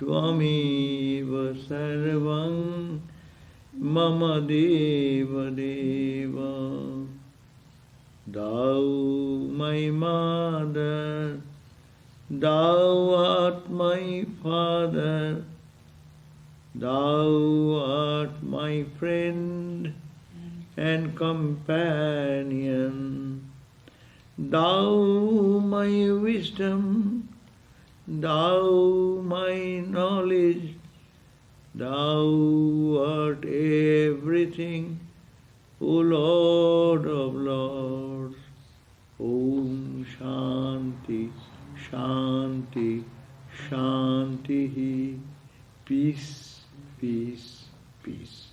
Tvameva sarvam mama deva deva. Thou my mother, thou art my father, thou art my friend and companion. Thou my wisdom, thou my knowledge, thou art everything, O Lord of Lords. Om Shanti, Shanti, Shanti. Peace, peace, peace.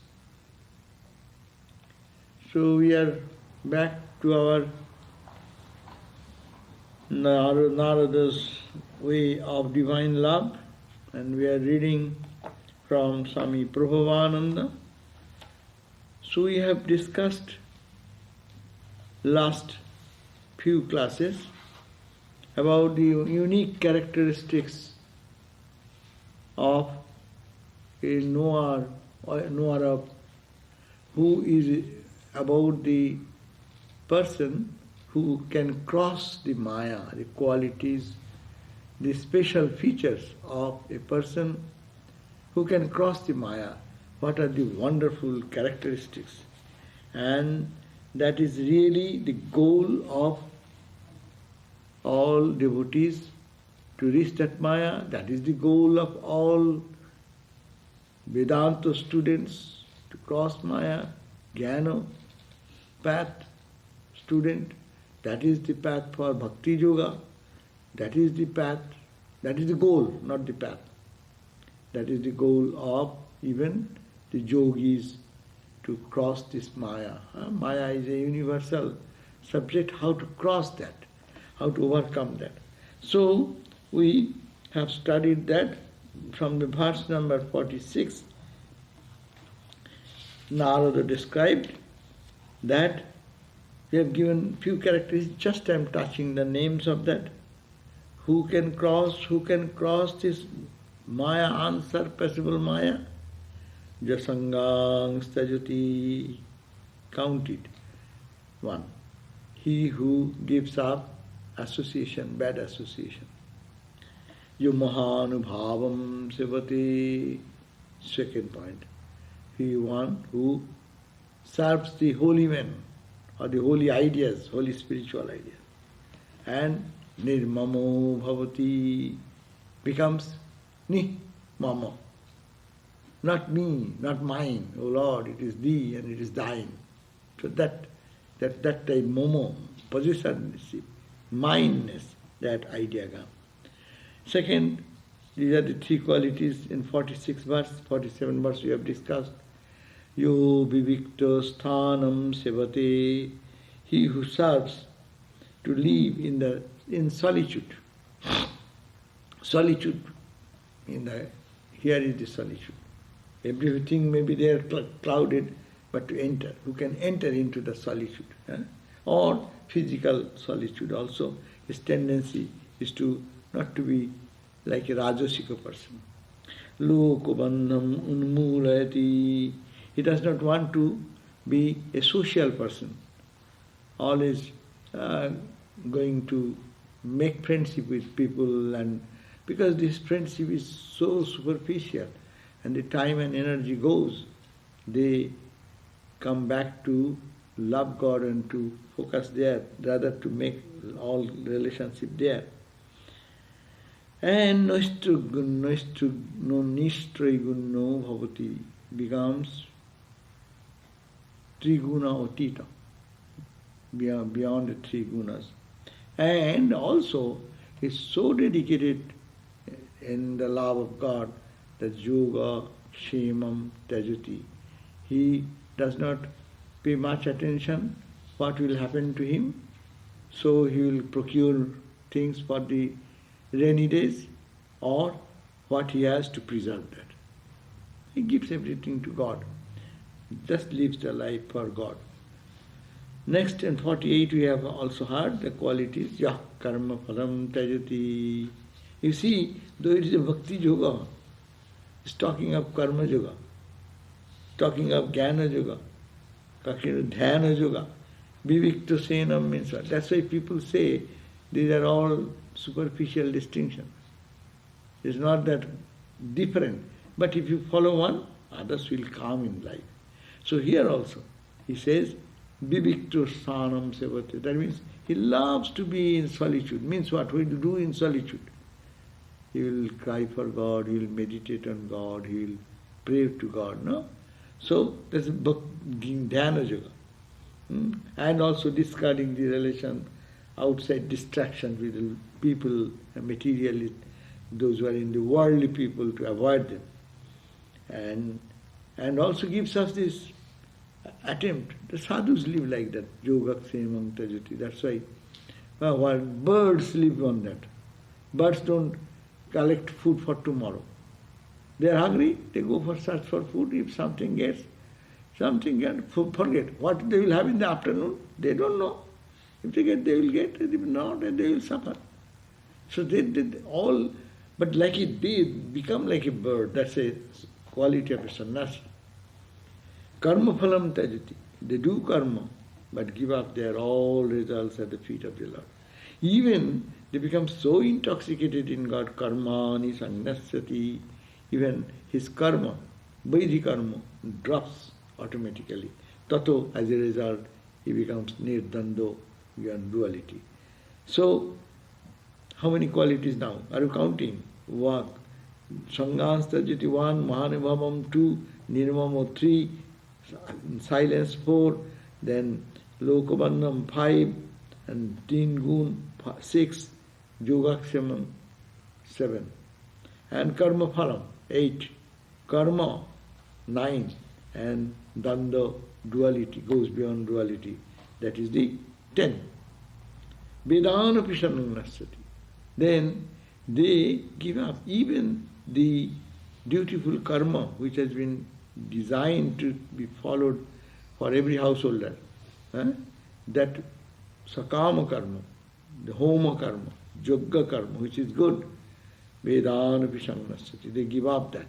So we are back to our Narada's way of divine love, and we are reading from Swami Prabhupada. So we have discussed last few classes about the unique characteristics of a knower of who is about the person who can cross the Maya, the qualities, the special features of a person who can cross the Maya. What are the wonderful characteristics? And that is really the goal of all devotees, to reach that Maya. That is the goal of all Vedanta students, to cross Maya, Jnana path student. That is the path for Bhakti Yoga. That is the path, that is the goal, not the path. That is the goal of even the yogis, to cross this Maya. Maya is a universal subject, how to cross that, how to overcome that. So we have studied that from the verse number 46. Narada described that we have given few characteristics, just I am touching the names of that. Who can cross this Maya, unsurpassable Maya? Jasangang stajati. Count it. 1. He who gives up association, bad association. Yo mahanubhavam sevati. Second point. He one who serves the holy men, or the holy ideas, holy spiritual ideas. And nirmamo bhavati, becomes ni-mamo. Not me, not mine, O Lord, it is thee and it is thine. So that time momo, possessorship, mineness, that idea comes. Second, these are the three qualities in 46 verse, 47 verse we have discussed. Yo vivikta sthanam sevate, he who serves to live in solitude. Solitude, here is the solitude. Everything may be there clouded, but to enter, who can enter into the solitude. Or physical solitude also. His tendency is to not to be like a rajasika person. Lokabandham unmulayati. He does not want to be a social person. Always going to make friendship with people, and because this friendship is so superficial and the time and energy goes, they come back to love God and to focus there rather to make all relationship there. And nishtragunno bhavati becomes triguna otita, beyond the three gunas. And also is so dedicated in the love of God that yoga, kshemam, tajati. He does not pay much attention what will happen to him, so he will procure things for the rainy days or what he has to preserve that. He gives everything to God, just lives the life for God. Next, in 48 we have also heard the qualities, yah karma phalam tajati. You see, though it is a bhakti yoga, He's talking of karma yoga, talking of jnana yoga, talking of dhyana yoga. Vivikta senam means what? That's why people say these are all superficial distinctions. It's not that different. But if you follow one, others will come in life. So here also, he says, Vivikta sanam sevate. That means he loves to be in solitude. Means what? What do you do in solitude? He will cry for God, he will meditate on God, he will pray to God, no? So that's dhyana yoga. And also discarding the relation, outside distractions with the people, materialists, those who are in the worldly people, to avoid them. And also gives us this attempt. The sadhus live like that, yoga ksemam tajati. That's why birds live on that. Birds don't collect food for tomorrow. They are hungry, they go for search for food. If something gets, forget. What they will have in the afternoon, they don't know. If they get, they will get. If not, they will suffer. So they all, but like it, they become like a bird. That's a quality of a sannyasi. Karma phalam tajati. They do karma, but give up their all results at the feet of the Lord. Even they become so intoxicated in God, karmani sannasyati, even his karma, vaidhi karma, drops automatically. Tato, as a result, he becomes nirdando, beyond duality. So, how many qualities now? Are you counting? One, Sangans tajati 1, Mahanibhavam 2, Nirmamo 3, silence 4, then Lokabandham 5, and Teen Gun 6, Yogakshamam 7, and Karma Phalam 8, Karma 9, and Danda duality, goes beyond duality. That is the 10. Vedana Pishananasati. Then they give up even the dutiful karma which has been designed to be followed for every householder. That sakama karma, the homa karma, yogya karma, which is good. Vedana Pishananasati. They give up that.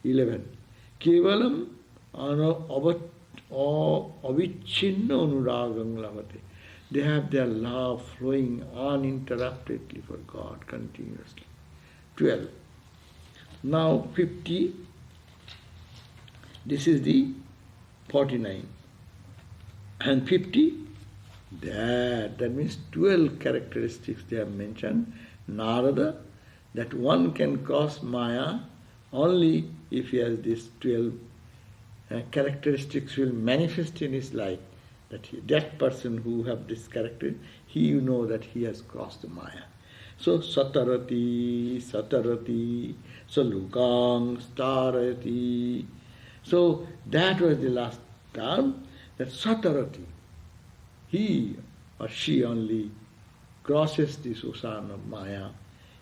11. Kevalam avichinna anuragam lavate. They have their love flowing uninterruptedly for God continuously. 12. Now 50. This is the 49. And 50, that means 12 characteristics they have mentioned. Narada, that one can cross Maya only if he has these 12 characteristics will manifest in his life. That person who have this character, you know that he has crossed the Maya. So satarati, salukang, starati. So that was the last term, that satarati. He or she only crosses this ocean of Maya.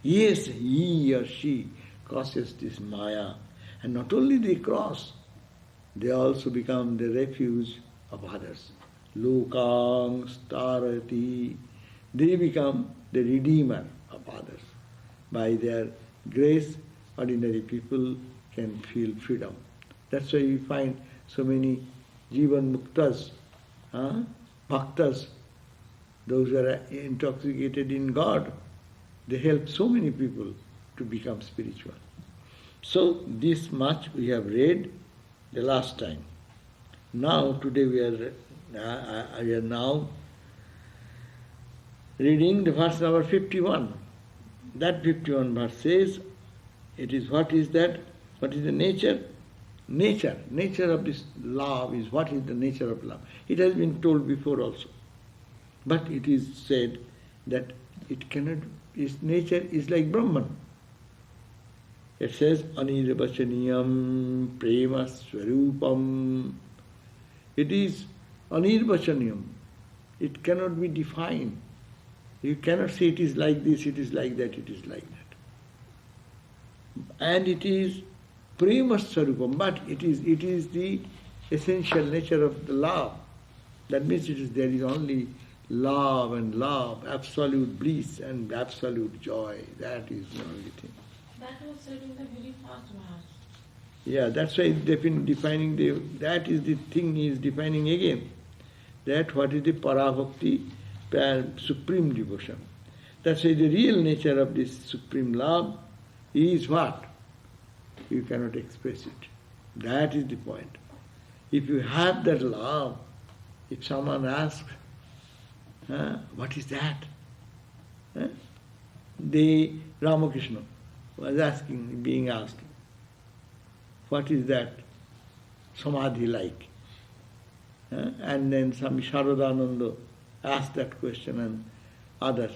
Yes, he or she crosses this Maya. And not only they cross, they also become the refuge of others. Lokang starati. They become the redeemer of others. By their grace, ordinary people can feel freedom. That's why you find so many Jivan Muktas, Bhaktas, those who are intoxicated in God. They help so many people to become spiritual. So this much we have read the last time. Now today we are now reading the verse number 51. That 51 verse says, it is what is that? What is the nature? Nature of this love is what is the nature of love. It has been told before also. But it is said that it cannot, its nature is like Brahman. It says, anirvachaniyam prema swarupam. It is anirvachaniyam. It cannot be defined. You cannot say it is like this, it is like that, it is like that. And it is prema swarupam, but it is the essential nature of the love. That means there is only love and love, absolute bliss and absolute joy. That is the only thing. That was said in the very first verse. Yeah, that's why it's defining that is the thing he is defining again. That what is the parabhakti, supreme devotion. That's why the real nature of this supreme love is what? You cannot express it. That is the point. If you have that love, if someone asks, what is that? Ramakrishna was asking, being asked, what is that samadhi like? And then some Sharadananda asked that question and others.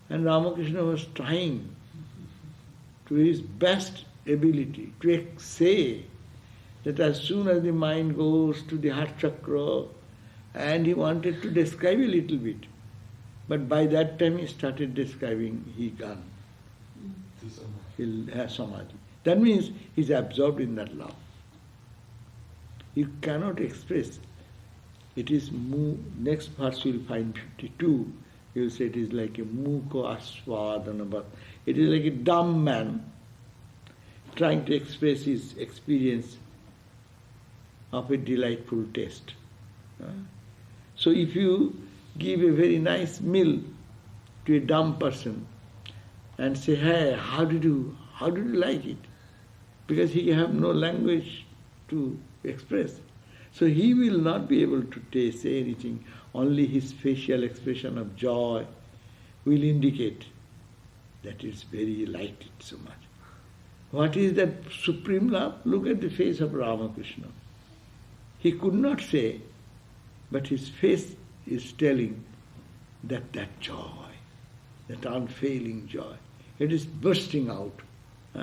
And Ramakrishna was trying to his best ability to say that as soon as the mind goes to the heart chakra, and he wanted to describe a little bit. But by that time he started describing, he gone. He'll have samadhi. That means he's absorbed in that love. You cannot express. It is next verse you'll find 52. You'll say it is like a muko aswadana. It is like a dumb man trying to express his experience of a delightful taste. So if you give a very nice meal to a dumb person and say, hey, how did you like it? Because he have no language to express. So he will not be able to say anything. Only his facial expression of joy will indicate that it's very liked it so much. What is that supreme love? Look at the face of Ramakrishna. He could not say, but his face is telling that joy, that unfailing joy. It is bursting out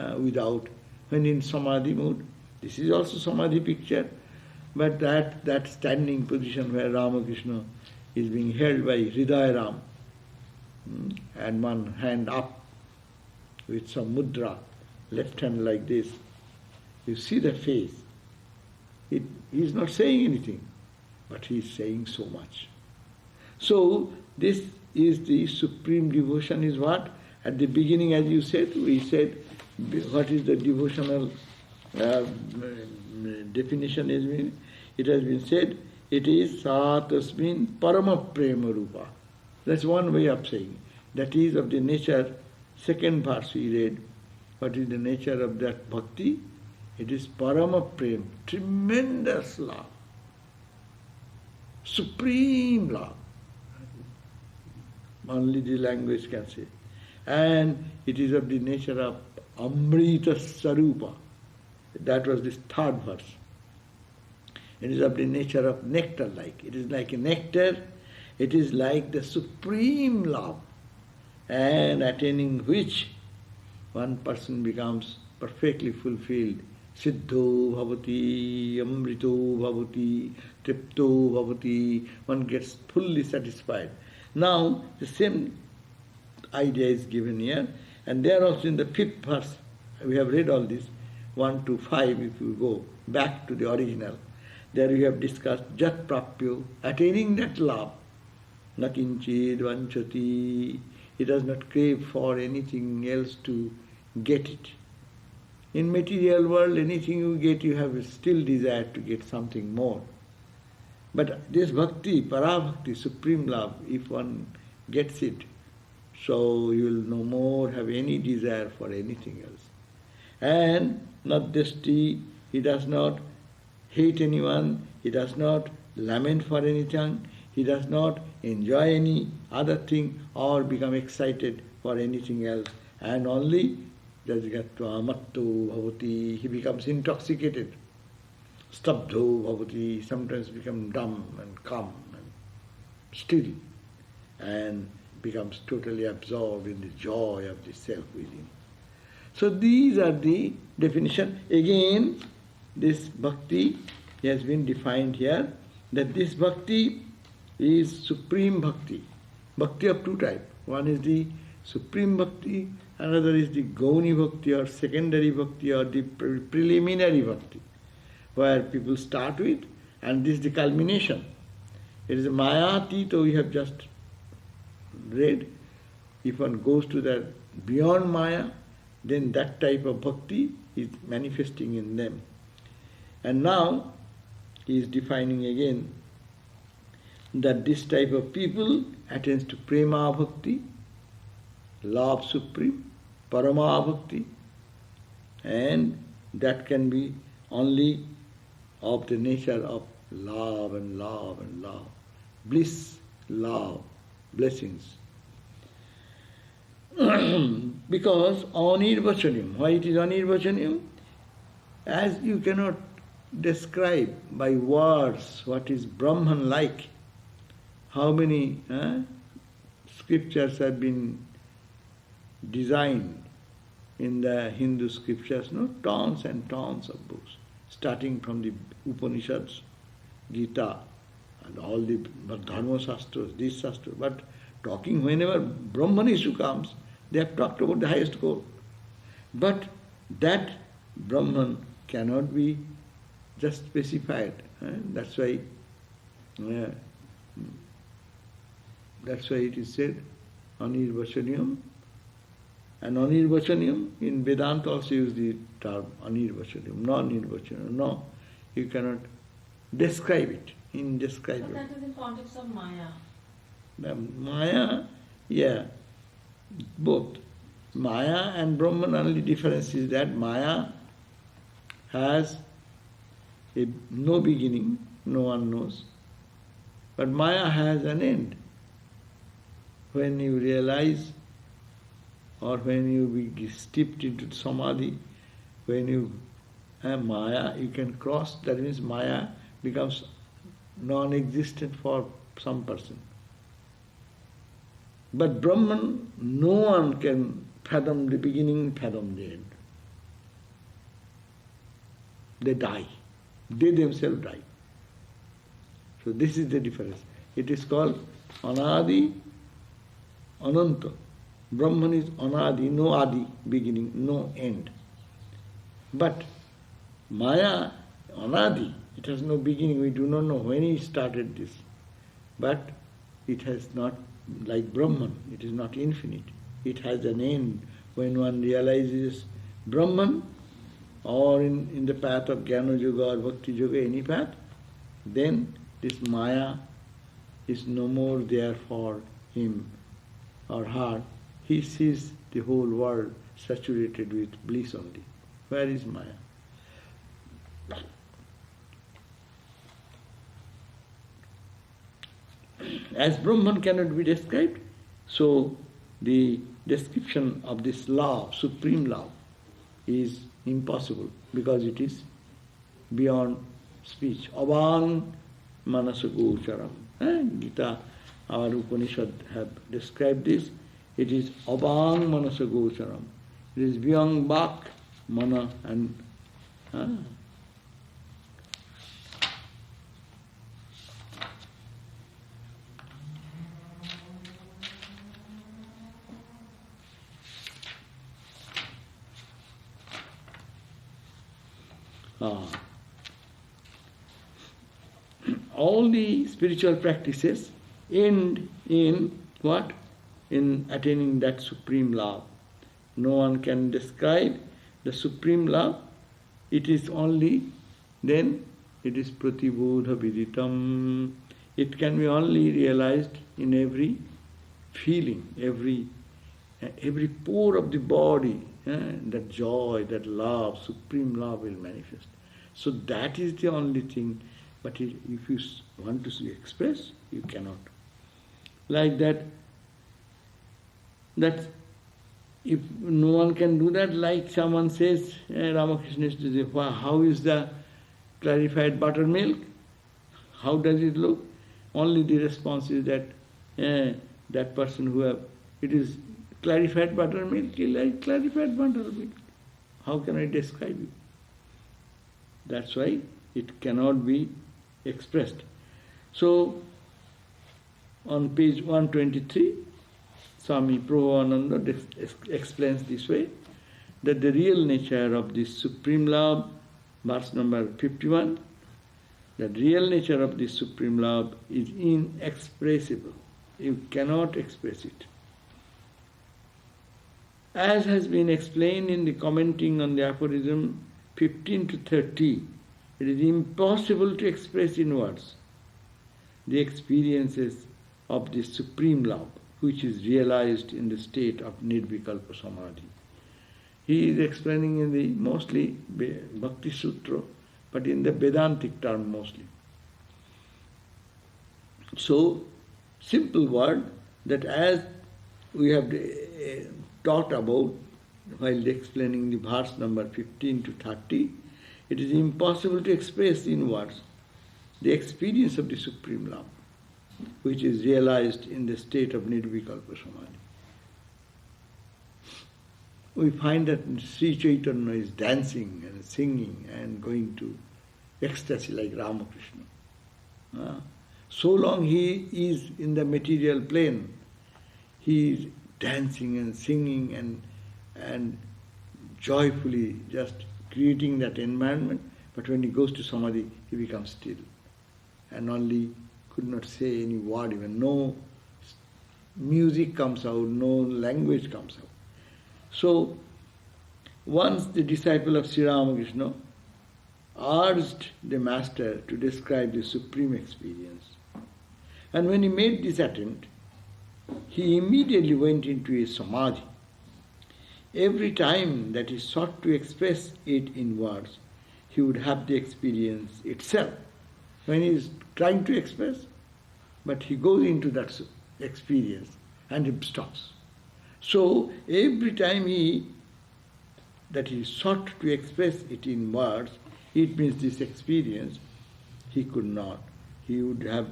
when in samadhi mood. This is also samadhi picture, but that standing position where Ramakrishna is being held by Hridayaram, and one hand up with some mudra, left hand like this. You see the face. He is not saying anything, but he is saying so much. So this is the supreme devotion is what? At the beginning, as you said, we said, what is the devotional definition? It has been said, it is satasmin parama prema rupa. That's one way of saying. That is of the nature, second verse we read, what is the nature of that bhakti? It is parama prema, tremendous love, supreme love. Only the language can say. And it is of the nature of amrita sarupa. That was this third verse. It is of the nature of nectar-like. It is like a nectar. It is like the supreme love, and attaining which one person becomes perfectly fulfilled. Siddho bhavati, amrito bhavati, tripto bhavati. One gets fully satisfied. Now, the same idea is given here, and there also in the fifth verse, we have read all this, 1 to 5, if you go back to the original. There we have discussed jat prapyo, attaining that love. Nakinchid vanchati. He does not crave for anything else to get it. In material world, anything you get, you have still desire to get something more. But this bhakti, parabhakti, supreme love, if one gets it, so you will no more have any desire for anything else. And not desti, he does not hate anyone, he does not lament for anything, he does not enjoy any other thing or become excited for anything else. And only jajgatva matto bhavati, he becomes intoxicated. Stabdho bhavati, sometimes become dumb and calm and still, and becomes totally absorbed in the joy of the self within. So these are the definition. Again, this bhakti has been defined here, that this bhakti is supreme bhakti. Bhakti of two types. One is the supreme bhakti, another is the gauni bhakti or secondary bhakti or the preliminary bhakti, where people start with, and this is the culmination. It is a maya-tito we have just read. If one goes to that beyond maya, then that type of bhakti is manifesting in them. And now he is defining again that this type of people attains to prema bhakti, love supreme, parama bhakti, and that can be only of the nature of love and love and love, bliss, love, blessings. Because anirvachaniyam, why it is anirvachaniyam? As you cannot describe by words what is Brahman like, how many scriptures have been designed in the Hindu scriptures, no? Tons and tons of books, starting from the Upanishads, Gita, and all the Dharma Shastras, these Shastras. But talking whenever Brahman issue comes, they have talked about the highest goal. But that Brahman cannot be just specified. That's why it is said, Anirvachaniyam. And Anirvachaniyam, in Vedanta also use the term Anirvachaniyam, non-Nirvachaniyam. No, you cannot describe it, indescribable. But that is in context of Maya. The Maya, yeah, both. Maya and Brahman, only difference is that Maya has no beginning, no one knows. But Maya has an end. When you realize, or when you be steeped into Samadhi, when you have Maya, you can cross, that means Maya becomes non-existent for some person. But Brahman, no one can fathom the beginning, fathom the end. They die. They themselves die. So this is the difference. It is called Anadi, Ananta. Brahman is Anadi, no Adi, beginning, no end. But Maya, Anadi, it has no beginning. We do not know when he started this. But it has not, like Brahman, it is not infinite. It has an end. When one realizes Brahman, or in the path of Jnana Yoga or Bhakti Yoga, any path, then this Maya is no more there for him or her. He sees the whole world saturated with bliss only. Where is Maya? As Brahman cannot be described, so the description of this love, supreme love, is impossible because it is beyond speech. Avang manasagocharam. Gita, our Upanishad have described this. It is avang manasagocharam. It is beyond bhak, mana and all the spiritual practices end in what? In attaining that supreme love. No one can describe the supreme love. It is only then, it is pratibodha viditam. It can be only realized in every feeling, every pore of the body. That joy, that love, supreme love will manifest. So that is the only thing. But if you want to express, you cannot. Like that if no one can do that, like someone says, Ramakrishna used to say, wow, how is the clarified buttermilk? How does it look? Only the response is that that person who have, it is clarified buttermilk, like clarified buttermilk. How can I describe it? That's why it cannot be expressed. So, on page 123, Swami Prabhupada explains this way, that the real nature of this supreme love, verse number 51, the real nature of this supreme love is inexpressible. You cannot express it. As has been explained in the commenting on the aphorism 15 to 30 it is impossible to express in words the experiences of the supreme love, which is realized in the state of nirvikalpa samadhi. He is explaining in the mostly Bhakti Sutra, but in the Vedantic term mostly. So, simple word that as we have taught about while explaining the verse number 15 to 30, it is impossible to express in words the experience of the supreme love, which is realized in the state of nirvikalpa samadhi. We find that Sri Chaitanya is dancing and singing and going to ecstasy like Ramakrishna. So long he is in the material plane, he is dancing and singing and joyfully just creating that environment, but when he goes to samadhi, he becomes still and only could not say any word, even no music comes out, no language comes out. So, once the disciple of Sri Ramakrishna urged the master to describe the supreme experience. And when he made this attempt, he immediately went into a samadhi. Every time that he sought to express it in words, he would have the experience itself. When he is trying to express, but he goes into that experience and he stops. So every time he sought to express it in words, it means this experience, he could not. He would have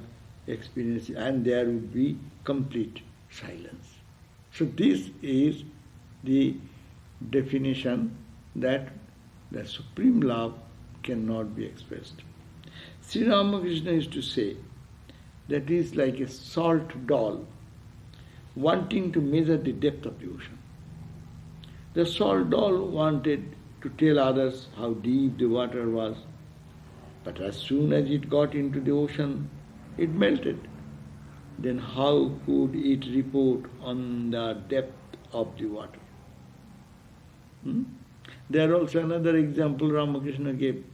experienced and there would be complete silence. So this is the definition that the supreme love cannot be expressed. Sri Ramakrishna used to say that he is like a salt doll wanting to measure the depth of the ocean. The salt doll wanted to tell others how deep the water was, but as soon as it got into the ocean, it melted. Then how could it report on the depth of the water? There also another example Ramakrishna gave.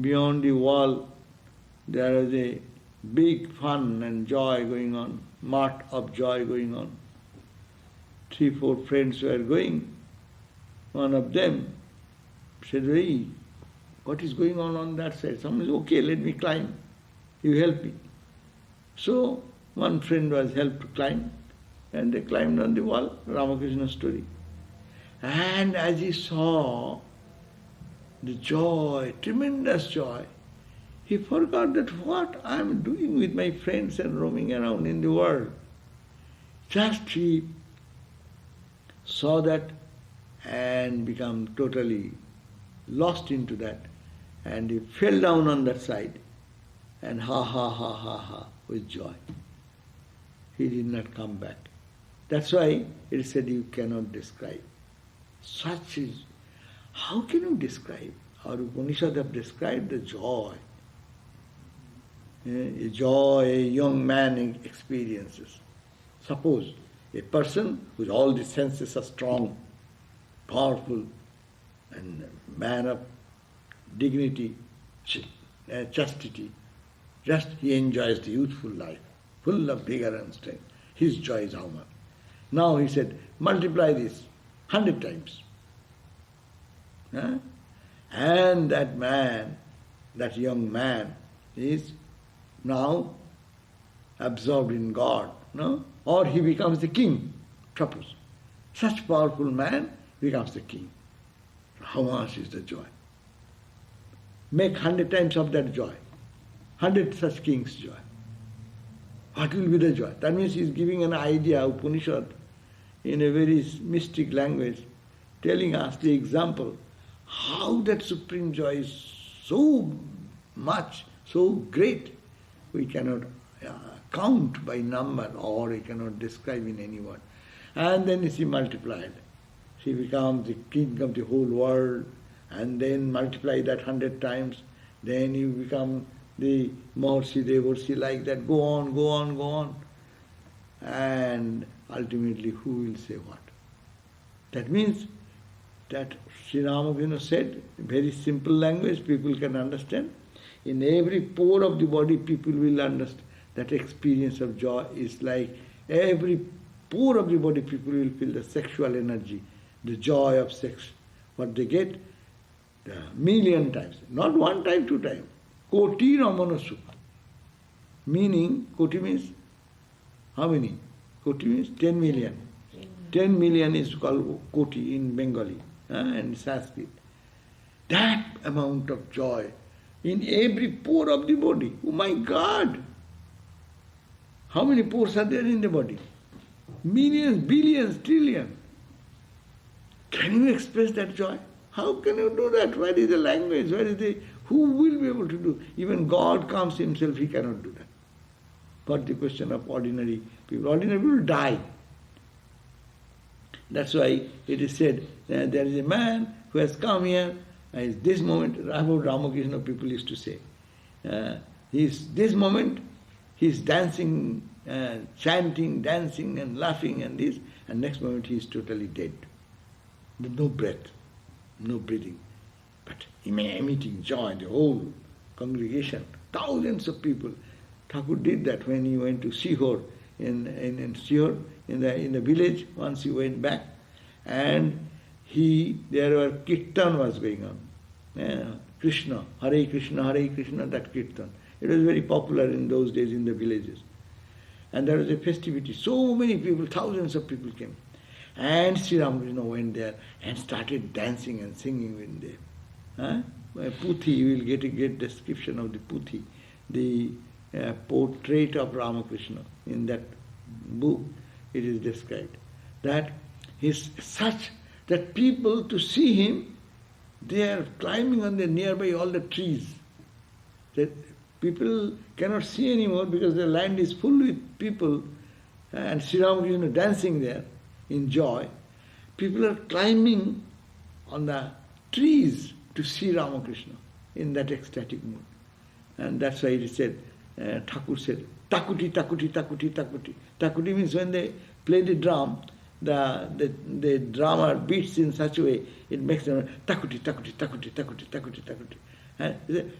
Beyond the wall, there is a big fun and joy going on, mart of joy going on. 3-4 friends were going. One of them said, "Hey, what is going on that side?" Someone said, "Okay, let me climb. You help me." So one friend was helped to climb, and they climbed on the wall, Ramakrishna story. And as he saw the joy, tremendous joy, he forgot that what I am doing with my friends and roaming around in the world. Just he saw that and become totally lost into that, and he fell down on that side and ha ha ha ha ha with joy. He did not come back. That's why it said you cannot describe. Such is, how can you describe? Our Upanishads have described the joy. A joy a young man experiences. Suppose a person with all the senses are strong, powerful, and man of dignity, chastity, just he enjoys the youthful life, full of vigor and strength. His joy is how much? Now he said, multiply this 100 times. And that man, that young man, is now absorbed in God, no? Or he becomes the king, suppose. Such powerful man becomes the king. How much is the joy? Make 100 times of that joy. 100 such kings' joy. What will be the joy? That means he is giving an idea, Upanishad, in a very mystic language, telling us the example, how that supreme joy is so much, so great, we cannot count by number or we cannot describe in any word. And then she multiplied. She becomes the king of the whole world, and then multiply that 100 times, then you become the Mahorshi, Devarshi, like that, go on, go on, go on. And ultimately, who will say what? That means that Sri Ramakrishna said, very simple language, people can understand. In every pore of the body, people will understand that experience of joy is like every pore of the body, people will feel the sexual energy, the joy of sex. What they get, the million times, not one time, two times. Koti Ramanasu. Meaning, koti means how many? Koti means 10 million. 10 million is called koti in Bengali and Sanskrit. That amount of joy in every pore of the body. Oh my God! How many pores are there in the body? Millions, billions, trillions. Can you express that joy? How can you do that? Where is the language? Where is the... Who will be able to do? Even God comes himself, he cannot do that. But the question of ordinary people. Ordinary people die. That's why it is said, there is a man who has come here, this moment, about Ramakrishna people used to say, this moment, he is dancing, chanting, dancing and laughing and this, and next moment he is totally dead. No breath, no breathing, but emitting joy, the whole congregation, thousands of people. Thakur did that when he went to Sihor, in Sihor, in the village. Once he went back, and there were kirtan was going on. Krishna, Hare Krishna, that kirtan. It was very popular in those days in the villages. And there was a festivity. So many people, thousands of people came. And Sri Ramakrishna went there and started dancing and singing with them. Puthi, you will get a great description of the Puthi, the portrait of Ramakrishna. In that book it is described that he is such that people to see him, they are climbing on the nearby all the trees. That people cannot see anymore because the land is full with people, and Sri Ramakrishna dancing there in joy. People are climbing on the trees to see Ramakrishna in that ecstatic mood. And that's why it is said, Thakur said, takuti, takuti, takuti, takuti. Takuti means when they play the drum, the drummer beats in such a way, it makes them takuti, takuti, takuti, takuti, takuti, takuti.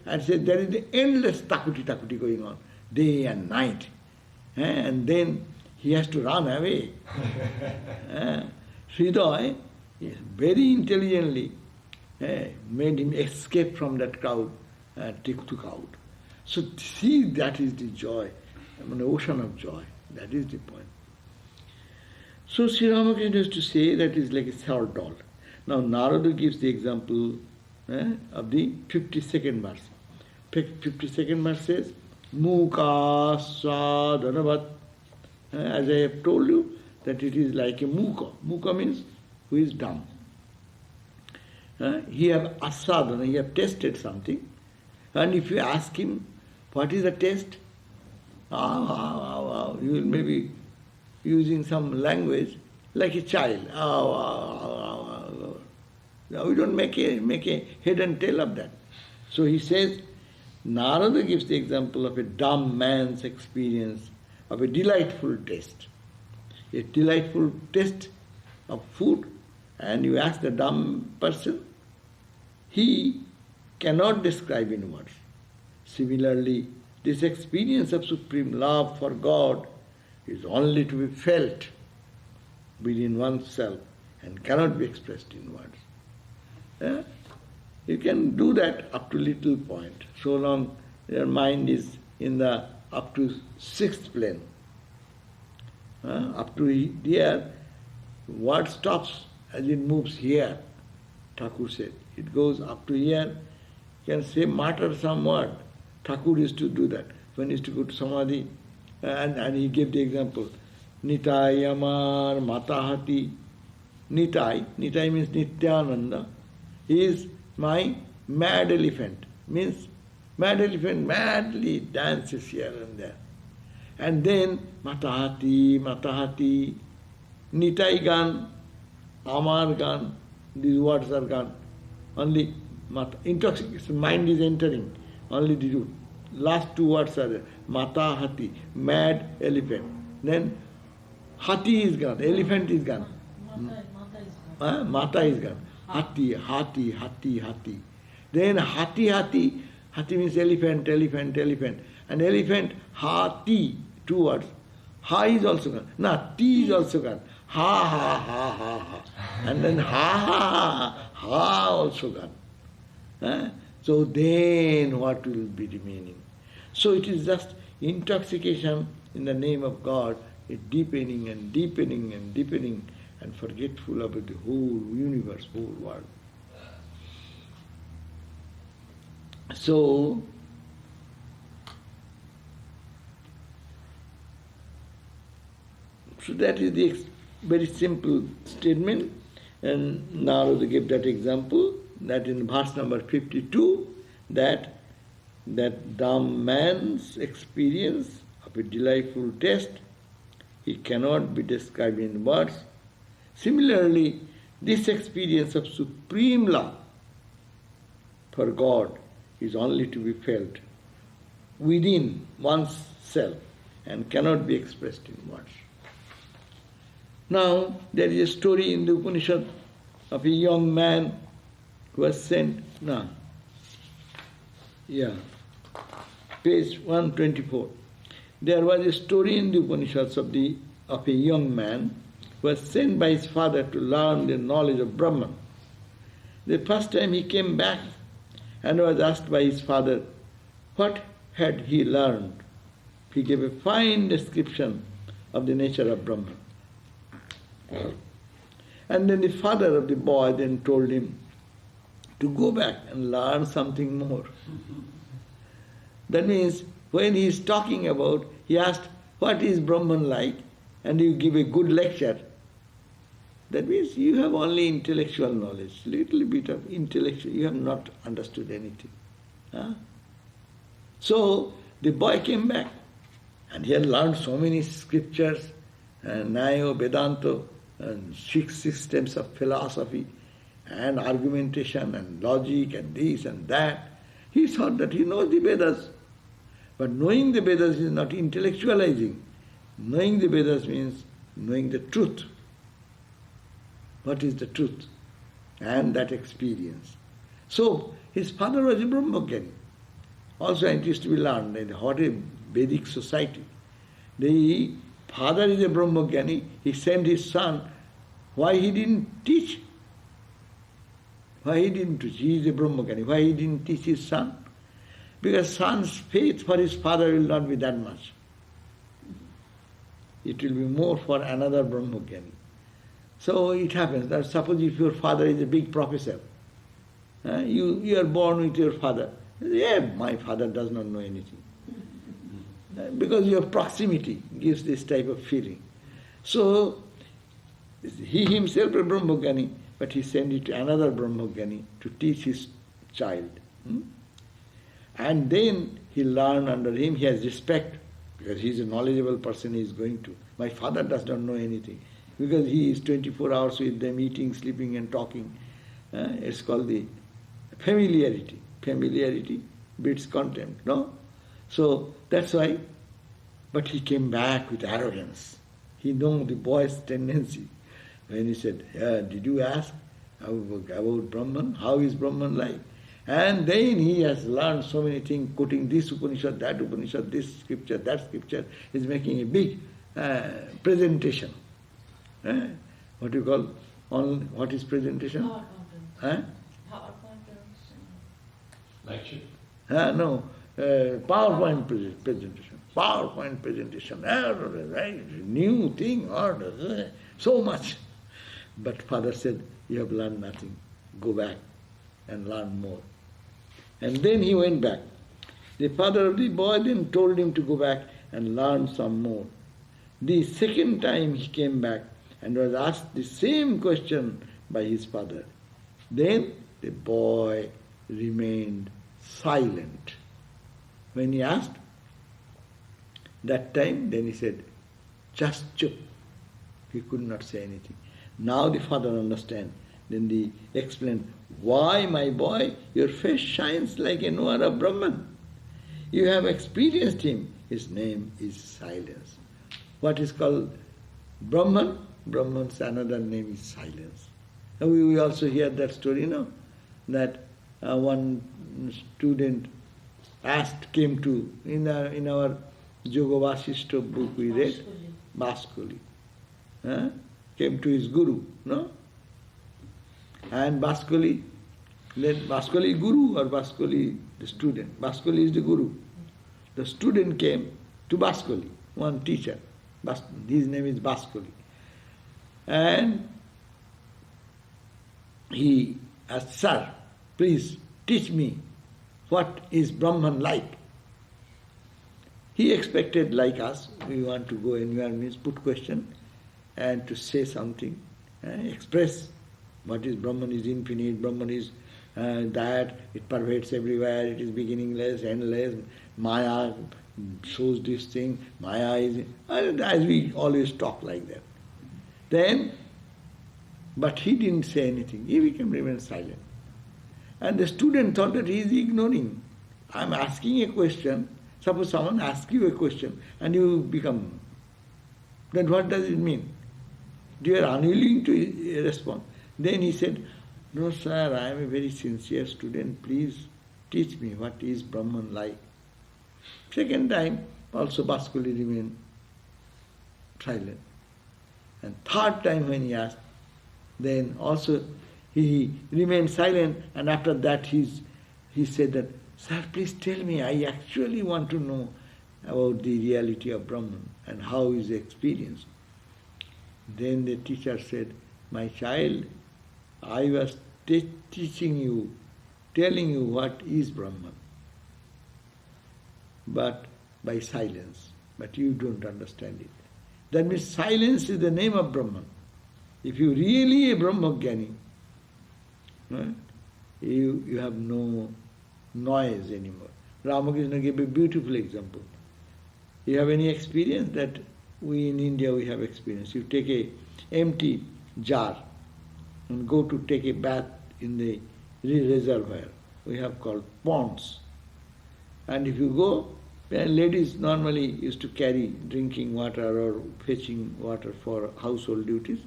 And said there is the endless takuti, takuti going on, day and night. And then he has to run away. Hriday very intelligently made him escape from that crowd, took out. So see, that is the joy, an ocean of joy. That is the point. So Sri Ramakrishna used to say that is like a third doll. Now Narada gives the example of the 52nd verse. 52nd verse says, Muka sadhanavat. As I have told you, that it is like a muka. Muka means who is dumb. He have asadhana, he have tasted something. And if you ask him, what is the taste? You will maybe using some language like a child. Now we don't make a head and tail of that. So he says, Narada gives the example of a dumb man's experience of a delightful taste. A delightful taste of food, and you ask the dumb person, he cannot describe in words. Similarly, this experience of supreme love for God is only to be felt within oneself and cannot be expressed in words. You can do that up to little point, so long your mind is in the up to sixth plane. Up to here, word stops as it moves here, Thakur said. It goes up to here, you can say, mutter some word. Thakur used to do that. When he used to go to Samadhi, and he gave the example, Nitai Amar Matahati. Nitai means Nityananda. He is my mad elephant. Means mad elephant madly dances here and there. And then Matahati, Nitai gan, Amar gan, these words are gone. Only intoxication, mind is entering. Only the last two words are there. Matahati, mad elephant. Then Hati is gone, elephant is gone. Mata is gone. Hati, hati, hati, hati. Then hati, hati, hati means elephant, elephant, elephant. And elephant, hati, two words. Ha is also gone. No, T is also gone. Ha, ha, ha, ha, ha. And then ha, ha, ha, ha also gone. So then what will be remaining? So it is just intoxication in the name of God, it deepening and deepening and deepening and forgetful about the whole universe, whole world. So that is the very simple statement, and Narada gave that example, that in verse number 52, that dumb man's experience of a delightful taste, he cannot be described in words. Similarly, this experience of supreme love for God is only to be felt within one's self and cannot be expressed in words. Now, there is a story in the Upanishad of a young man who was sent, page 124. There was a story in the Upanishads of a young man who was sent by his father to learn the knowledge of Brahman. The first time he came back and was asked by his father what had he learned. He gave a fine description of the nature of Brahman. And then the father of the boy then told him to go back and learn something more. That means when he is talking about, he asked, what is Brahman like? And you give a good lecture. That means you have only intellectual knowledge, little bit of intellectual, you have not understood anything. So the boy came back and he had learned so many scriptures, and Nyaya, Vedanta, and 6 systems of philosophy, and argumentation, and logic, and this and that. He thought that he knows the Vedas. But knowing the Vedas is not intellectualizing. Knowing the Vedas means knowing the truth. What is the truth? And that experience. So, his father was a Brahmajnani. Also, it used to be learned in what a Vedic society. The father is a Brahmajnani, he sent his son. Why he didn't teach? Why he didn't teach? He is a Brahmajnani. Why he didn't teach his son? Because son's faith for his father will not be that much. It will be more for another Brahmajnani. So it happens that suppose if your father is a big professor, you are born with your father. Yeah, my father does not know anything. Because your proximity gives this type of feeling. So he himself a Brahmajnani, but he sent it to another Brahmajnani to teach his child. And then he learned under him, he has respect, because he is a knowledgeable person, he is going to. My father does not know anything, because he is 24 hours with them, eating, sleeping and talking. It's called the familiarity. Familiarity beats contempt, no? So that's why, but he came back with arrogance. He knew the boy's tendency. When he said, did you ask about Brahman? How is Brahman like? And then he has learned so many things, quoting this Upanishad, this scripture, that scripture. He's making a big presentation. What you call, what is presentation? PowerPoint. Lecture? No, PowerPoint presentation. PowerPoint presentation. New thing, so much. But father said, you have learned nothing. Go back and learn more. And then he went back. The father of the boy then told him to go back and learn some more. The second time he came back and was asked the same question by his father. Then the boy remained silent. When he asked, that time, then he said, just chup. He could not say anything. Now the father understands. Then he explained, why, my boy, your face shines like a Noah of Brahman. You have experienced him. His name is silence. What is called Brahman? Brahman's another name is silence. We also hear that story, that one student came to, in our Yoga Vasishta book we read, Baskuli. Came to his guru, no? And Baskuli, then Baskuli guru or Baskuli the student? Baskuli is the guru. The student came to Baskuli, one teacher. His name is Baskuli. And he asked, "Sir, please teach me what is Brahman like." He expected, like us, we want to go anywhere, means put question and to say something, express what is Brahman is infinite, Brahman is that, it pervades everywhere, it is beginningless, endless, Maya shows this thing, Maya is... as we always talk like that. Then, but he didn't say anything, he remained silent. And the student thought that he is ignoring. I am asking a question, suppose someone asks you a question and you become... then what does it mean? You are unwilling to respond. Then he said, "No sir, I am a very sincere student, please teach me what is Brahman like." Second time, also Baskuli remained silent. And third time when he asked, then also he remained silent, and after that he said that, "Sir, please tell me, I actually want to know about the reality of Brahman and how is the experience." Then the teacher said, "My child, I was teaching you, telling you what is Brahman, but by silence, but you don't understand it. That means silence is the name of Brahman. If you really a Brahmagyani, you have no noise anymore." Ramakrishna gave a beautiful example. You have any experience that we in India we have experience? You take a empty jar and go to take a bath in the reservoir. We have called ponds. And if you go, ladies normally used to carry drinking water or fetching water for household duties.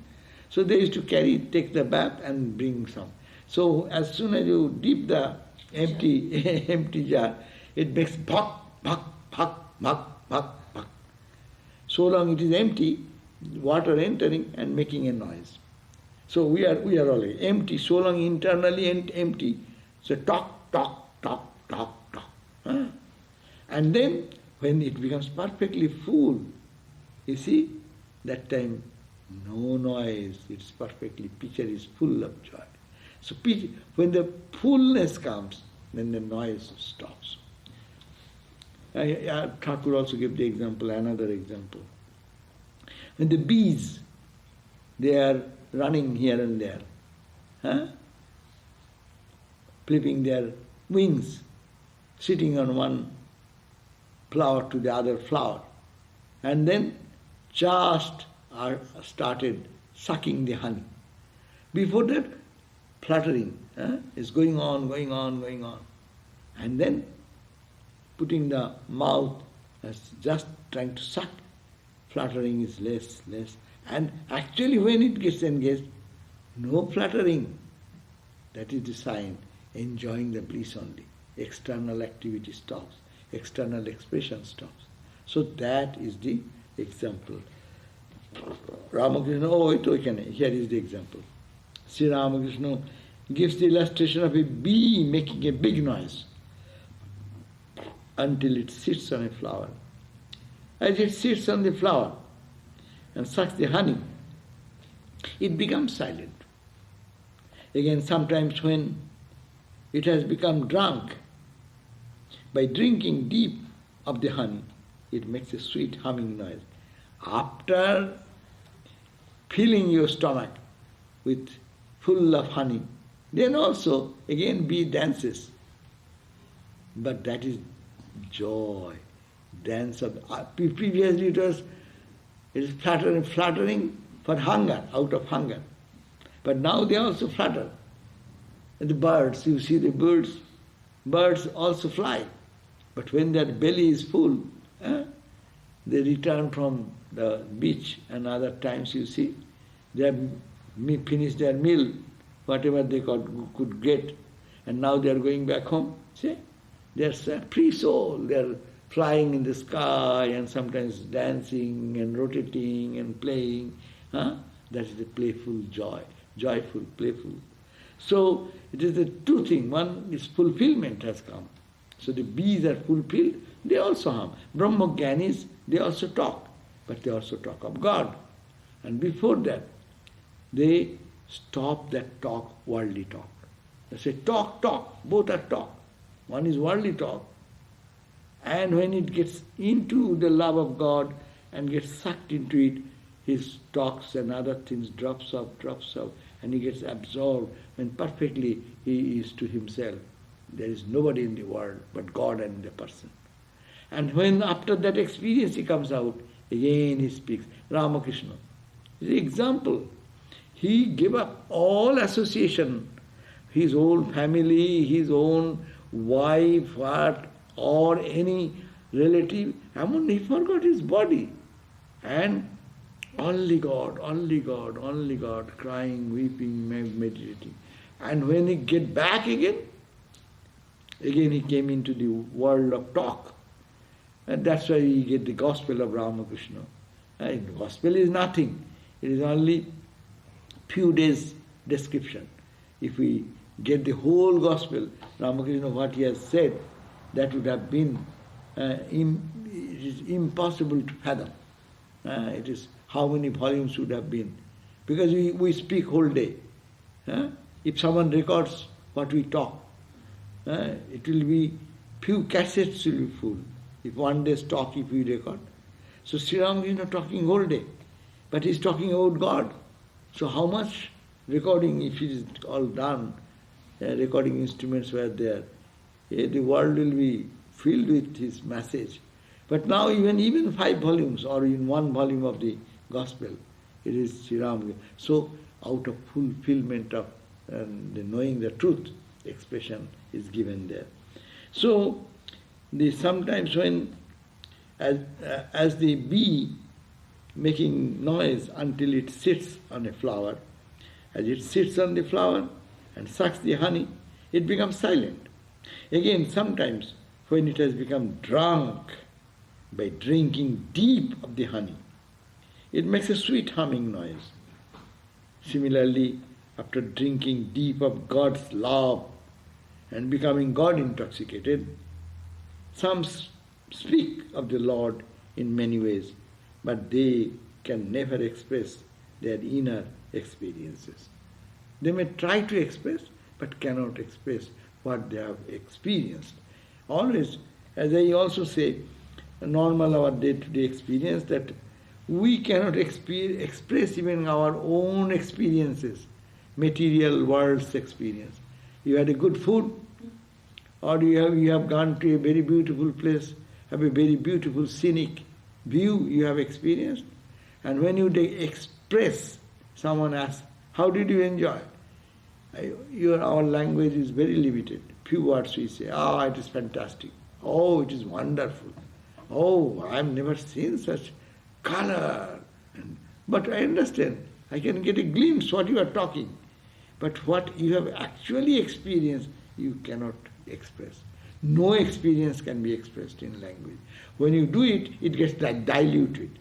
So they used to take the bath and bring some. So as soon as you dip the empty jar, it makes bhak, bhak, bhak, bhak, bhak, bhak. So long it is empty, water entering and making a noise. So we are already empty, so long internally empty. So talk, talk, talk, talk, talk. And then when it becomes perfectly full, you see, that time no noise, it's perfectly, picture is full of joy. So when the fullness comes, then the noise stops. Thakur also gave the example, another example. When the bees, they are running here and there, flipping their wings, sitting on one flower to the other flower, and then just started sucking the honey. Before that, fluttering is going on, going on, going on. And then putting the mouth as just trying to suck, fluttering is less, less. And actually when it gets engaged, no fluttering. That is the sign, enjoying the bliss only. External activity stops, external expression stops. So that is the example. Ramakrishna, here is the example. Sri Ramakrishna gives the illustration of a bee making a big noise until it sits on a flower. As it sits on the flower and sucks the honey, it becomes silent. Again, sometimes when it has become drunk, by drinking deep of the honey, it makes a sweet humming noise. After filling your stomach with full of honey, then also again bee dances. But that is joy, dance of... previously it is fluttering for hunger, out of hunger. But now they also flutter. And the birds, you see the birds also fly. But when their belly is full, they return from the beach, and other times you see, they have finished their meal whatever they could get, and now they are going back home. See? They are free soul, they are flying in the sky and sometimes dancing and rotating and playing. Huh? That is the playful joy, joyful, playful. So it is the two things. One is fulfillment has come. So the bees are fulfilled, they also hum. Brahmagyanis, they also talk, but they also talk of God. And before that, they stop that talk, worldly talk. They say talk, talk, both are talk. One is worldly talk, and when it gets into the love of God and gets sucked into it, his talks and other things drops off, and he gets absorbed, and perfectly he is to himself. There is nobody in the world but God and the person. And when after that experience he comes out, again he speaks. Ramakrishna is the example. He gave up all association, his own family, his own wife, or any relative. He forgot his body. And only God, only God, only God, crying, weeping, meditating. And when he get back again he came into the world of talk. And that's why we get the gospel of Ramakrishna. And the gospel is nothing. It is only few days description. If we get the whole gospel, Ramakrishna, what he has said, that would have been, it is impossible to fathom. It is how many volumes would have been. Because we speak whole day. If someone records what we talk, it will be, few cassettes will be full. If one day's talk, if we record. So Sri Ramakrishna talking whole day. But he's talking about God. So how much recording, if it is all done, recording instruments were there, the world will be filled with his message. But now even 5 volumes or in 1 volume of the gospel, it is Sri Ramakrishna. So out of fulfillment of the knowing the truth, expression is given there. So sometimes when as the bee making noise until it sits on a flower, as it sits on the flower and sucks the honey, it becomes silent. Again, sometimes when it has become drunk by drinking deep of the honey, it makes a sweet humming noise. Similarly, after drinking deep of God's love and becoming God intoxicated, some speak of the Lord in many ways, but they can never express their inner experiences. They may try to express, but cannot express what they have experienced. Always, as I also say, normal our day-to-day experience, that we cannot express even our own experiences, material world's experience. You had a good food, or you have gone to a very beautiful place, have a very beautiful scenic view you have experienced, and when you express, someone asks, how did you enjoy? Our language is very limited. Few words we say, it is fantastic. Oh, it is wonderful. Oh, I have never seen such color. But I understand. I can get a glimpse what you are talking. But what you have actually experienced, you cannot express. No experience can be expressed in language. When you do it, it gets diluted.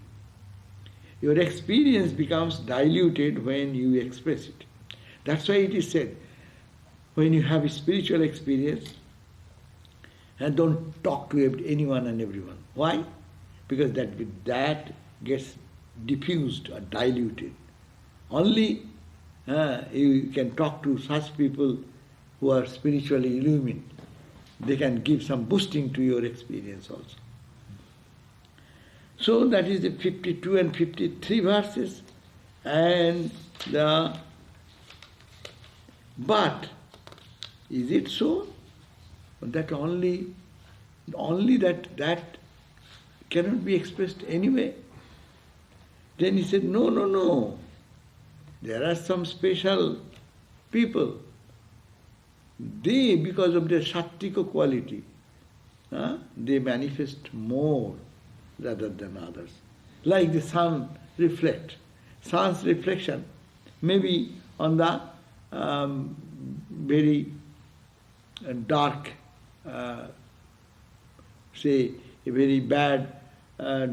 Your experience becomes diluted when you express it. That's why it is said, when you have a spiritual experience, and don't talk to anyone and everyone. Why? Because that gets diffused or diluted. Only you can talk to such people who are spiritually illumined. They can give some boosting to your experience also. So that is the 52 and 53 verses. And but is it so? That only that cannot be expressed anyway. Then he said, no. There are some special people. They, because of their sattvika quality, they manifest more rather than others. Like the sun reflect. Sun's reflection may be on the very dark, say a very bad,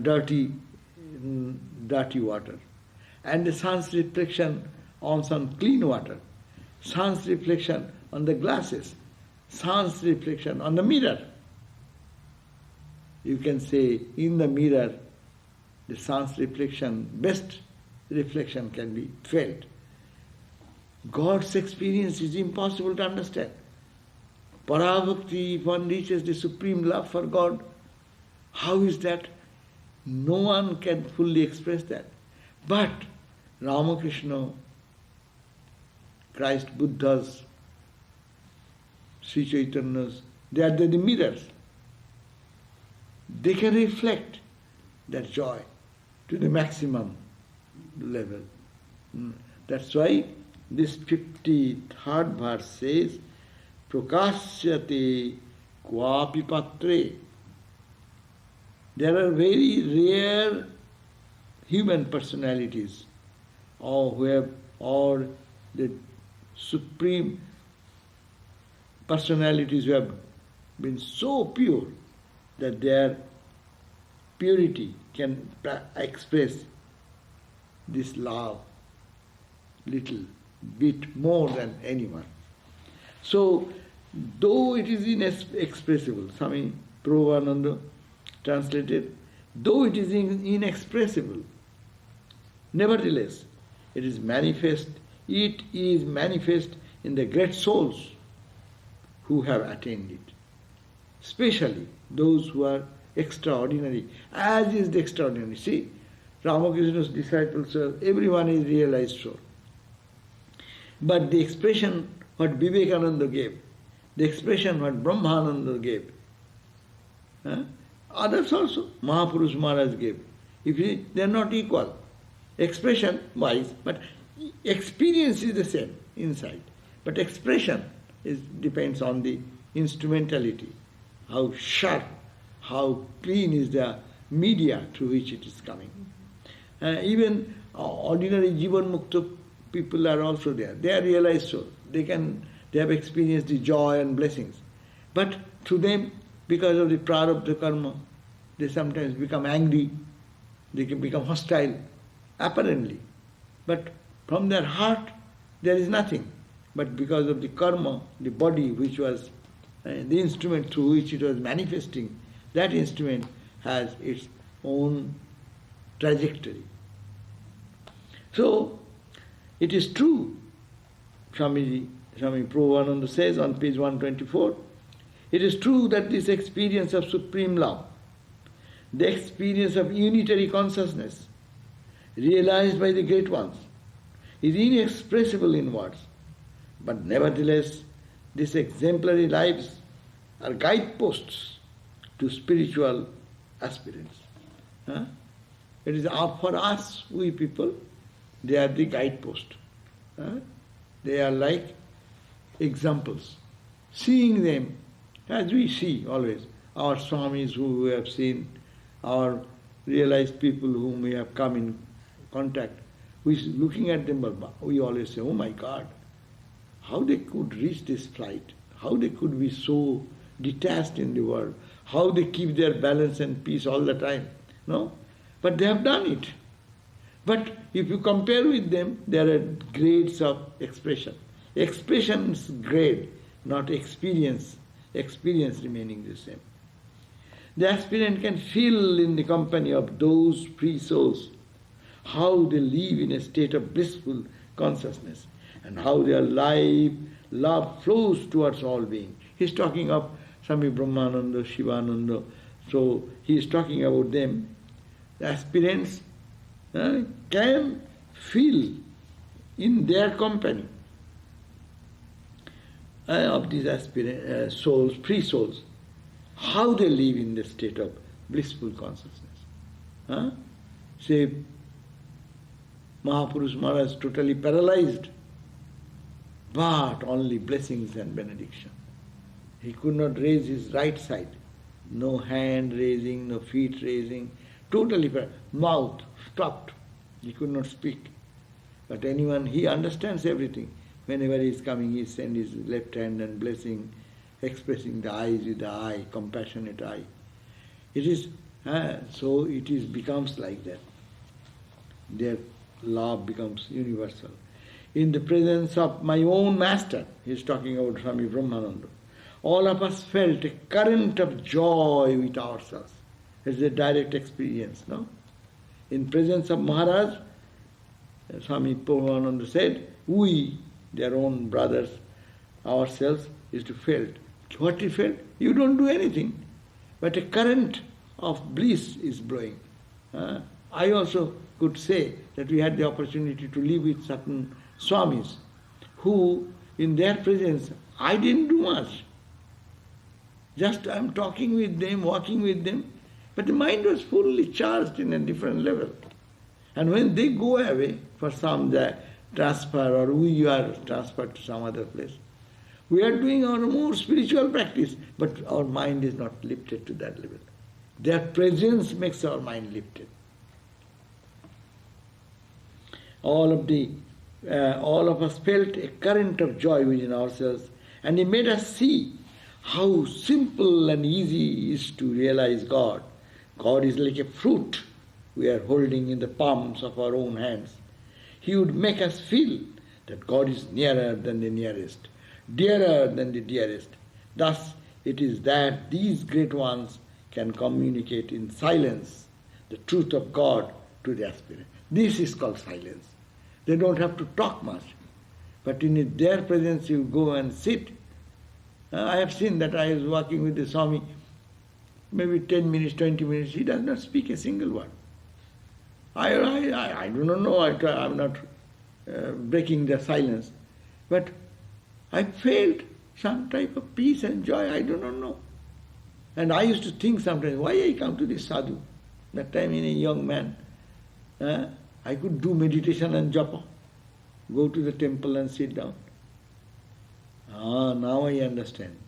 dirty water, and the sun's reflection on some clean water, sun's reflection on the glasses, sun's reflection on the mirror. You can say in the mirror, the sun's reflection, best reflection can be felt. God's experience is impossible to understand. Parabhakti, if one reaches the supreme love for God, how is that? No one can fully express that. But Ramakrishna, Christ, Buddhas, Sri Chaitanya's, they are the mirrors. They can reflect that joy to the maximum level. That's why this 53rd verse says, Prakasyate kvapi patre. There are very rare human personalities or the supreme personalities who have been so pure that their purity can express this love little bit more than anyone. So, though it is inexpressible, Swami Prabhupada translated, though it is inexpressible, nevertheless, it is manifest in the great souls who have attained it, especially those who are extraordinary, as is the extraordinary. See, Ramakrishna's disciples, everyone is realized so. But the expression what Vivekananda gave, the expression what Brahmananda gave, others also, Mahapurush Maharaj gave. If they are not equal, expression-wise, but experience is the same inside. But expression depends on the instrumentality, how sharp, how clean is the media through which it is coming. Even ordinary Jivan Mukta people are also there. They are realized so. They have experienced the joy and blessings. But to them, because of the prarabdha karma, they sometimes become angry, they can become hostile, apparently. But from their heart, there is nothing. But because of the karma, the body which was the instrument through which it was manifesting, that instrument has its own trajectory. So, it is true, Swami Prabhupada says on page 124, it is true that this experience of supreme love, the experience of unitary consciousness, realized by the great ones, is inexpressible in words. But nevertheless, these exemplary lives are guideposts to spiritual aspirants. It is for us, we people, they are the guidepost. They are like examples. Seeing them, as we see always, our Swamis who we have seen, our realized people whom we have come in contact, looking at them, we always say, oh my God, how they could reach this flight, how they could be so detached in the world, how they keep their balance and peace all the time. No? But they have done it. But if you compare with them, there are grades of expression. Expression's grade, not experience. Experience remaining the same. The aspirant can feel in the company of those free souls how they live in a state of blissful consciousness and how their love flows towards all being. He's talking of Swami Brahmananda, Shivananda. So he is talking about them. The aspirants can feel in their company of these souls, free souls, how they live in the state of blissful consciousness. Say, Mahapurush Maharaj totally paralyzed, but only blessings and benediction. He could not raise his right side. No hand raising, no feet raising, totally paralyzed. Mouth stopped. He could not speak. But anyone, he understands everything. Whenever he is coming, he sends his left hand and blessing, expressing the eyes with the eye, compassionate eye. It is, so it is becomes like that. Their love becomes universal. In the presence of my own master, he is talking about Swami Brahmananda, all of us felt a current of joy with ourselves. It's a direct experience, no? In presence of Maharaj, Swami Brahmananda said, we, their own brothers, ourselves, is to felt. What he felt? You don't do anything, but a current of bliss is blowing. I also could say that we had the opportunity to live with certain Swamis who, in their presence, I didn't do much. Just I'm talking with them, walking with them, but the mind was fully charged in a different level. And when they go away for some transfer, or we are transferred to some other place, we are doing our more spiritual practice, but our mind is not lifted to that level. Their presence makes our mind lifted. All of us felt a current of joy within ourselves, and he made us see how simple and easy it is to realize God. God is like a fruit we are holding in the palms of our own hands. He would make us feel that God is nearer than the nearest, dearer than the dearest. Thus, it is that these great ones can communicate in silence the truth of God to their spirit. This is called silence. They don't have to talk much, but in their presence you go and sit. I have seen that. I was walking with the Swami, maybe 10 minutes, 20 minutes, he does not speak a single word. I do not know, I'm not breaking the silence, but I felt some type of peace and joy, I do not know. And I used to think sometimes, why I come to this sadhu? That time in a young man, I could do meditation and japa, go to the temple and sit down. Now I understand.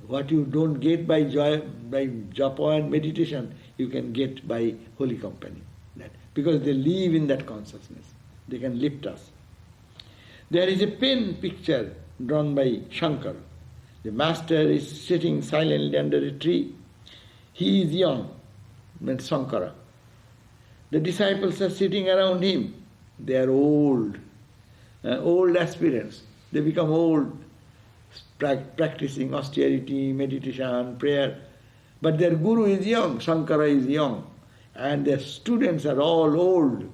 What you don't get by japa and meditation, you can get by holy company. Because they live in that consciousness. They can lift us. There is a pen picture drawn by Shankar. The master is sitting silently under a tree. He is young, means Sankara. The disciples are sitting around him. They are old, old aspirants. They become old, practicing austerity, meditation, prayer. But their guru is young, Sankara is young, and their students are all old.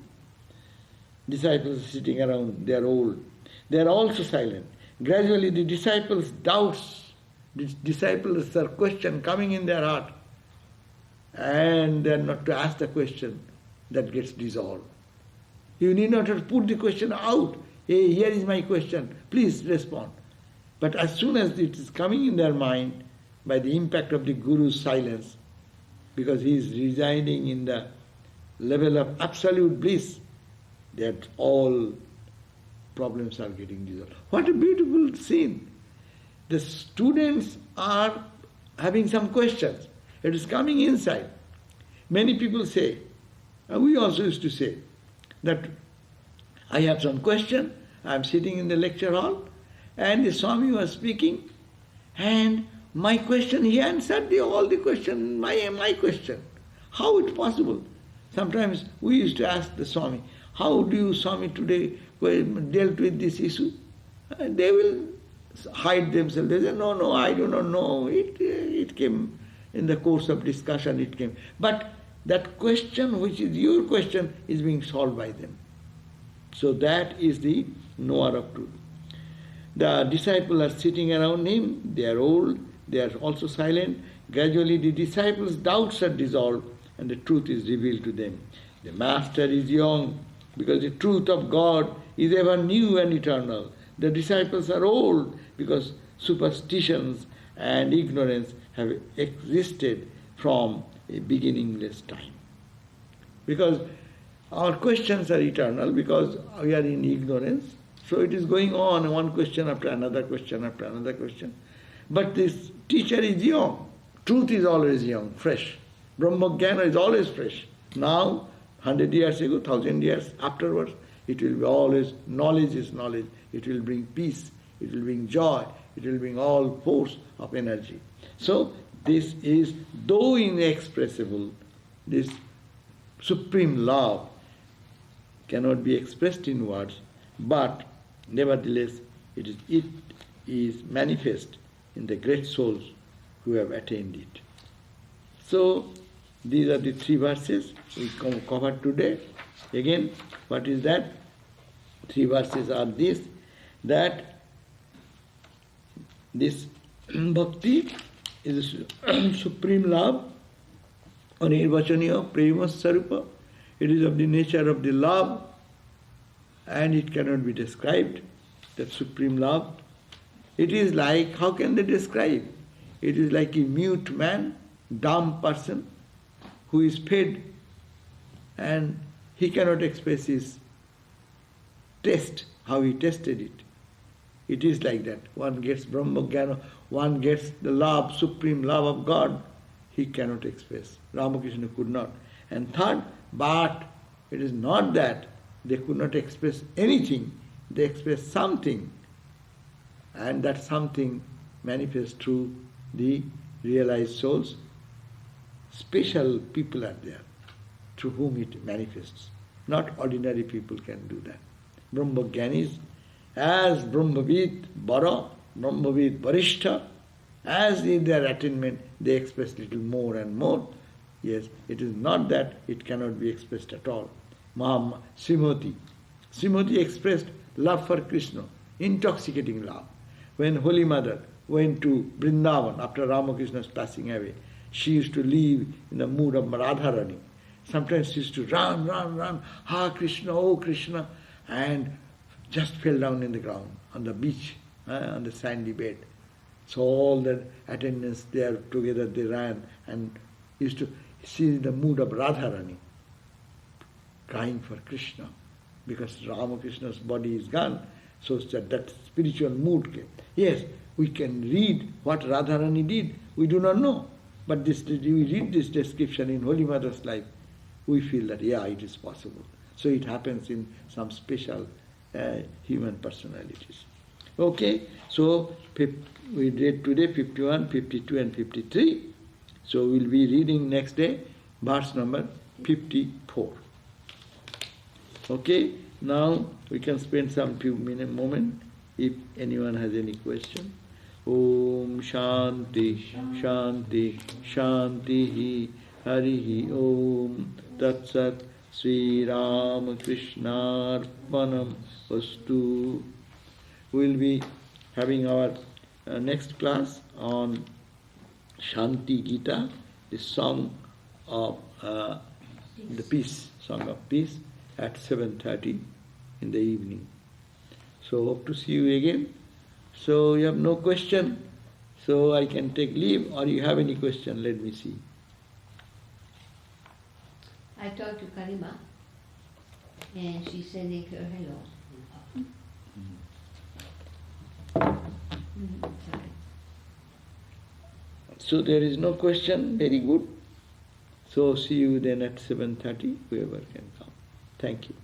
Disciples are sitting around, they are old. They are also silent. Gradually the disciples' doubts, the disciples' are question coming in their heart, and they are not to ask the question, that gets dissolved. You need not to put the question out. Hey, here is my question, please respond. But as soon as it is coming in their mind, by the impact of the Guru's silence, because he is residing in the level of absolute bliss, that all problems are getting dissolved. What a beautiful scene. The students are having some questions. It is coming inside. Many people say, we also used to say, that I have some question, I am sitting in the lecture hall, and the Swami was speaking, and my question, he answered all the question, my question. How it possible? Sometimes we used to ask the Swami, how do you, Swami, today dealt with this issue? And they will hide themselves. They say, no, I do not know. It came in the course of discussion, it came. But that question, which is your question, is being solved by them. So that is the knower of truth. The disciples are sitting around him, they are old, they are also silent. Gradually the disciples' doubts are dissolved and the truth is revealed to them. The master is young because the truth of God is ever new and eternal. The disciples are old because superstitions and ignorance have existed from a beginningless time. Because our questions are eternal, because we are in ignorance, so it is going on, one question after another question after another question. But this teacher is young. Truth is always young, fresh. Brahma Jnana is always fresh. Now, 100 years ago, 1000 years afterwards, It will be always, knowledge is knowledge. It will bring peace, it will bring joy, it will bring all force of energy. So this is, though inexpressible, this supreme love cannot be expressed in words, but nevertheless it is manifest in the great souls who have attained it. So these are the 3 verses we covered today. Again, what is that? 3 verses are this, that this bhakti is supreme love, anirvachaniya prema sarupa. It is of the nature of the love, and it cannot be described, that supreme love. It is like, how can they describe? It is like a mute man, dumb person, who is fed, and he cannot express his taste, how he tasted it. It is like that. One gets Brahma Jnana, one gets the love, supreme love of God, he cannot express. Ramakrishna could not. And third, but it is not that they could not express anything, they expressed something, and that something manifests through the realized souls. Special people are there through whom it manifests. Not ordinary people can do that. Brahma Jnanis, as Brahmavid Bara, Brahmavid Varishta, as in their attainment they express little more and more. Yes, it is not that it cannot be expressed at all. Srimati expressed love for Krishna, intoxicating love. When Holy Mother went to Vrindavan after Ramakrishna's passing away, she used to live in the mood of Radharani. Sometimes she used to run, Ha Krishna, oh Krishna, and just fell down in the ground, on the beach, on the sandy bed. So all the attendants there together, they ran and used to see in the mood of Radharani, crying for Krishna, because Ramakrishna's body is gone, so that spiritual mood came. Yes, we can read what Radharani did, we do not know, but we read this description in Holy Mother's life, we feel that, yeah, it is possible. So it happens in some special human personalities. Okay, so we read today 51, 52 and 53. So we'll be reading next day verse number 54. Okay, now we can spend some few moment if anyone has any question. Om Shanti Shanti Shanti Harihi Om Tat Sat Sri Ramakrishna Vastu. We will be having our next class on Shanti Gita, the song of the peace, song of peace, at 7:30 in the evening. So hope to see you again. So you have no question, so I can take leave, or you have any question, let me see. I talked to Karima, and she's sending her hello. Sorry. So there is no question, very good. So see you then at 7:30, whoever can come. Thank you.